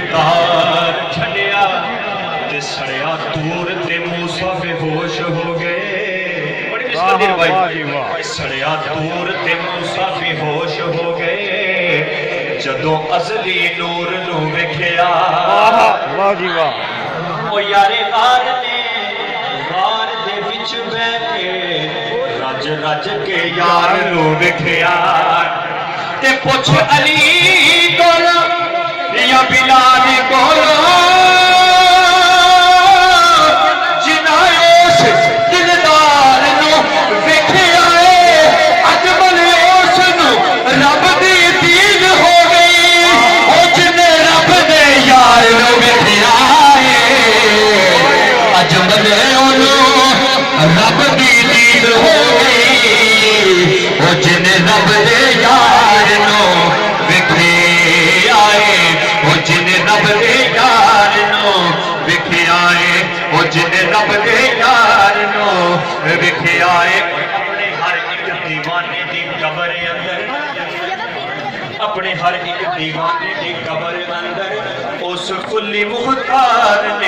तार छड़िया ते सड़िया तूर ते मूसा बेहोश हो गए। सड़िया तूर ते मूसा बेहोश हो गए जदों असली नूर नू वेखिया। ओ यारे गार ने गार दे विच बैठे रज रज के यार नू वेखिया। ते पुछ अली कोलो या बिलाल कोलो जिन्हां उस दिलदार नू वेखिया अजमल उस नू रब दी दीद हो गई। ओ जिन्ने रब दे यार नू वेखिया अजमल ओनू रब दी दीद हो गई। ओ जिन्ने रब दे यार नू वेखिया ओ जिन्ने रब दे यार नू वेखिया ओ जिन्ने रब दे यार नू वेखिया। अपने हर एक दीवाने दी कबर अंदर अपने हर एक दीवाने दी कबर अंदर उस कुली मुख्तार ने